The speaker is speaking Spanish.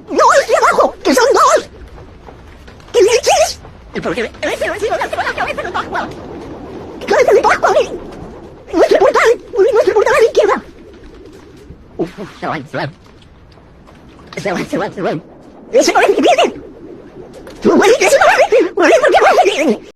No, es de abajo, que son dos. ¿Qué leches? Porque ese vecino le lleva la cabeza de bajo. ¡Cabeza de bajo! ¡Nuestro portal a la izquierda! Se va. Ese no es mi bien. ¡Tú, güey, ese no es mi bien! ¿Por qué no es mi bien?